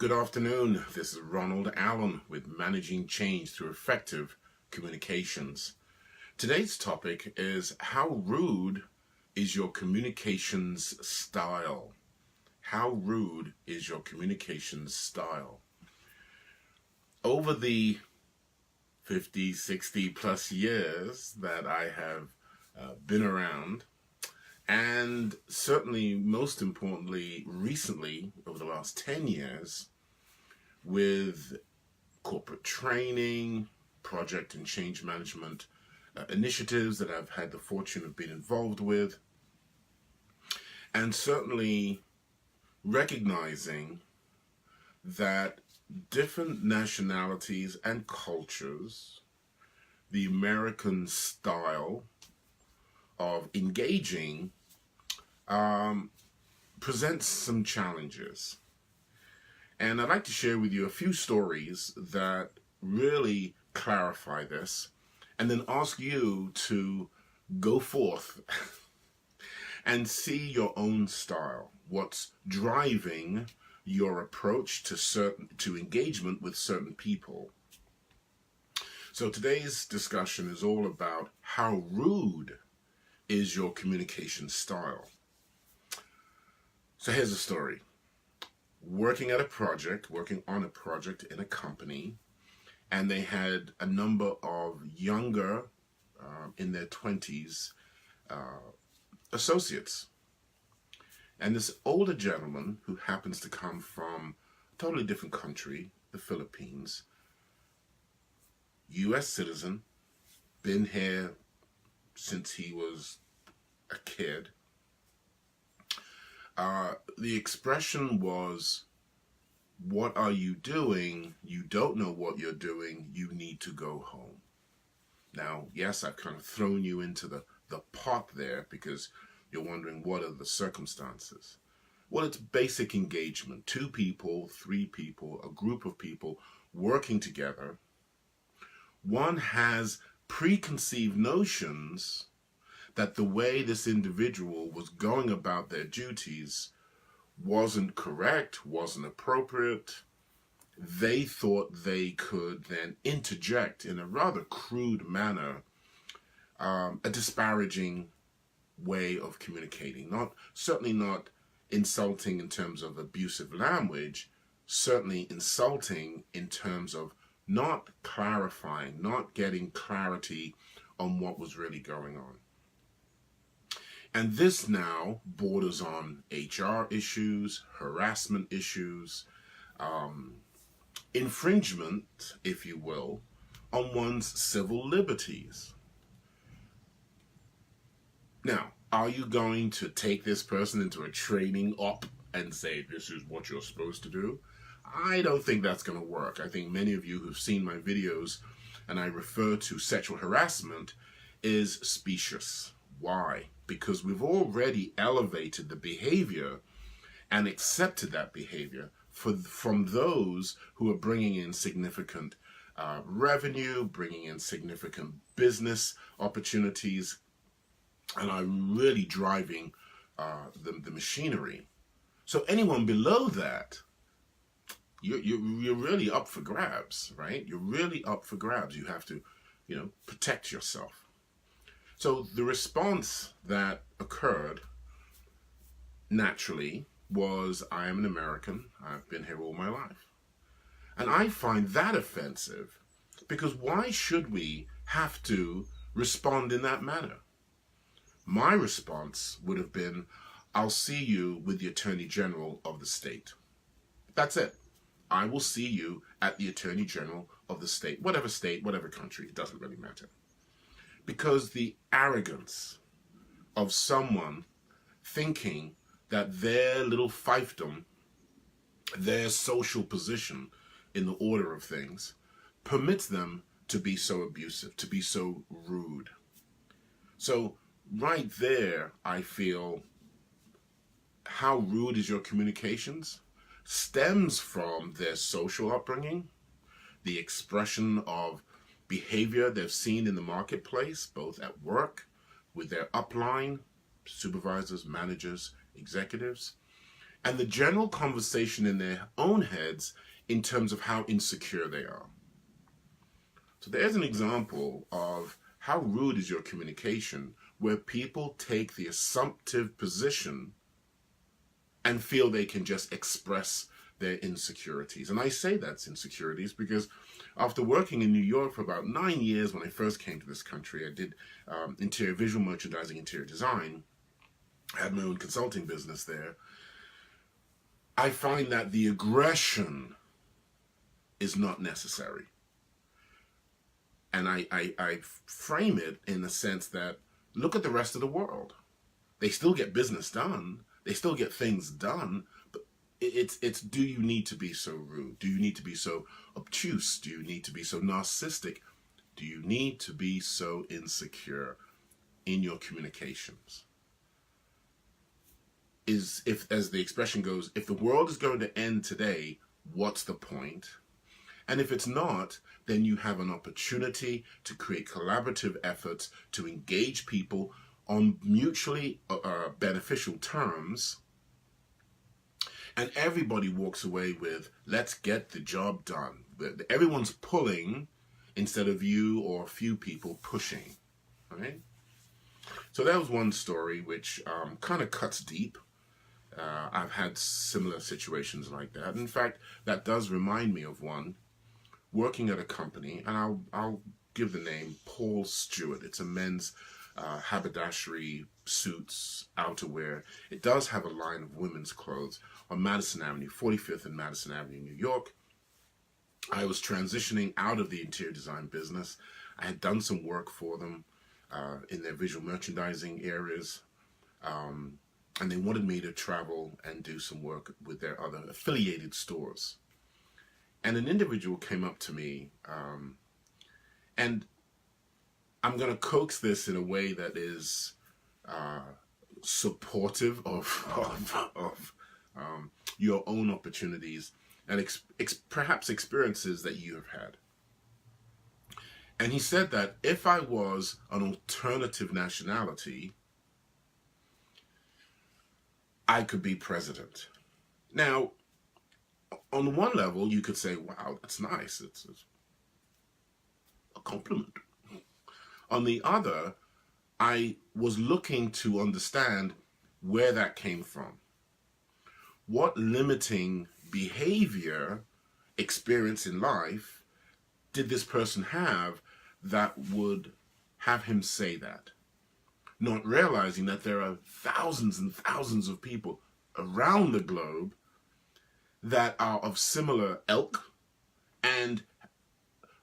Good afternoon. This is Ronald Allen with Managing Change Through Effective Communications. Today's topic is how rude is your communications style? How rude is your communications style? Over the 50, 60 plus years that I have been around, and certainly most importantly recently over the last 10 years with corporate training, project and change management initiatives that I've had the fortune of being involved with, and certainly recognizing that different nationalities and cultures, the American style of engaging presents some challenges. And I'd like to share with you a few stories that really clarify this, and then ask you to go forth and see your own style. What's driving your approach to engagement with certain people. So today's discussion is all about how rude is your communication style. So here's a story. Working on a project in a company, and they had a number of younger, in their 20s, associates. And this older gentleman, who happens to come from a totally different country, the Philippines, U.S. citizen, been here since he was a kid. The expression was, "What are you doing? You don't know what you're doing. You need to go home." Now, yes, I've kind of thrown you into the pot there because you're wondering what are the circumstances. Well, it's basic engagement. 2 people, 3 people, a group of people working together. One has preconceived notions that the way this individual was going about their duties wasn't correct, wasn't appropriate. They thought they could then interject in a rather crude manner a disparaging way of communicating. Certainly not insulting in terms of abusive language, certainly insulting in terms of not clarifying, not getting clarity on what was really going on. And this now borders on HR issues, harassment issues, infringement, if you will, on one's civil liberties. Now, are you going to take this person into a training op and say, this is what you're supposed to do? I don't think that's going to work. I think many of you who've seen my videos, and I refer to sexual harassment, is specious. Why? Because we've already elevated the behavior and accepted that behavior from those who are bringing in significant revenue, bringing in significant business opportunities, and are really driving the machinery. So anyone below that, you're really up for grabs, right? You're really up for grabs. You have to, protect yourself. So the response that occurred naturally was, I am an American. I've been here all my life. And I find that offensive, because why should we have to respond in that manner? My response would have been, I'll see you with the Attorney General of the state. That's it. I will see you at the Attorney General of the state, whatever country, it doesn't really matter. Because the arrogance of someone thinking that their little fiefdom, their social position in the order of things, permits them to be so abusive, to be so rude. So right there, I feel how rude is your communications stems from their social upbringing, the expression of behavior they've seen in the marketplace, both at work, with their upline, supervisors, managers, executives, and the general conversation in their own heads in terms of how insecure they are. So there's an example of how rude is your communication where people take the assumptive position and feel they can just express their insecurities. And I say that's insecurities because after working in New York for about 9 years when I first came to this country, I did interior visual merchandising, interior design. I had my own consulting business there. I find that the aggression is not necessary. And I frame it in the sense that, look at the rest of the world. They still get business done. They still get things done. But it's do you need to be so rude? Do you need to be so obtuse? Do you need to be so narcissistic? Do you need to be so insecure in your communications? If, as the expression goes, if the world is going to end today, what's the point? And if it's not, then you have an opportunity to create collaborative efforts to engage people on mutually beneficial terms. And everybody walks away with, let's get the job done. Everyone's pulling instead of you or a few people pushing. Right? So that was one story which kind of cuts deep. I've had similar situations like that. In fact, that does remind me of one. Working at a company, and I'll give the name Paul Stewart. It's a men's haberdashery, suits, outerwear. It does have a line of women's clothes on Madison Avenue, 45th and Madison Avenue, New York. I was transitioning out of the interior design business. I had done some work for them in their visual merchandising areas, and they wanted me to travel and do some work with their other affiliated stores. And an individual came up to me, and I'm going to coax this in a way that is supportive of your own opportunities and perhaps experiences that you have had. And he said that if I was an alternative nationality, I could be president. Now, on the one level, you could say, wow, that's nice. It's a compliment. On the other, I was looking to understand where that came from. What limiting behavior, experience in life, did this person have that would have him say that? Not realizing that there are thousands and thousands of people around the globe that are of similar ilk and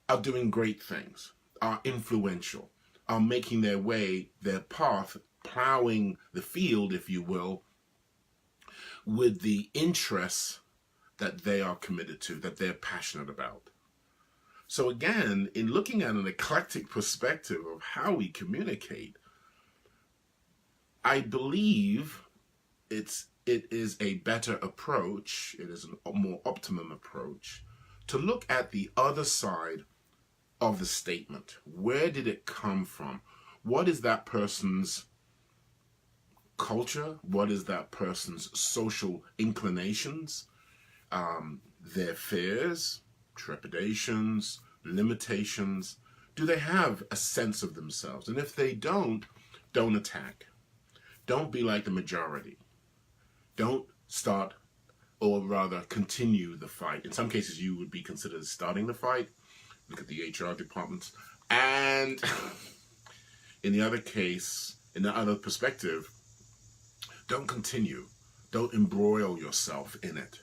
are doing great things, are influential, are making their way, their path, plowing the field, if you will, with the interests that they are committed to, that they're passionate about. So again, in looking at an eclectic perspective of how we communicate, I believe it is a better approach, it is a more optimum approach, to look at the other side of the statement. Where did it come from? What is that person's culture? What is that person's social inclinations? Their fears, trepidations, limitations? Do they have a sense of themselves? And if they don't attack. Don't be like the majority. Don't start, or rather continue the fight. In some cases, you would be considered starting the fight. Look at the HR departments. And in the other case, in the other perspective, don't continue. Don't embroil yourself in it.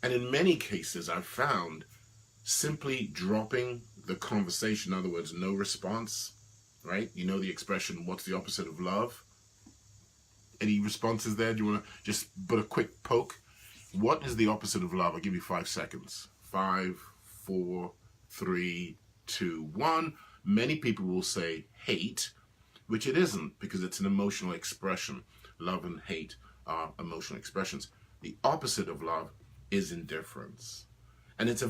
And in many cases, I've found simply dropping the conversation, in other words, no response, right? You know the expression, what's the opposite of love? Any responses there? Do you want to just put a quick poke? What is the opposite of love? I'll give you 5 seconds. 5, 4, 3, 2, 1. Many people will say hate, which it isn't, because it's an emotional expression. Love and hate are emotional expressions. The opposite of love is indifference. And it's a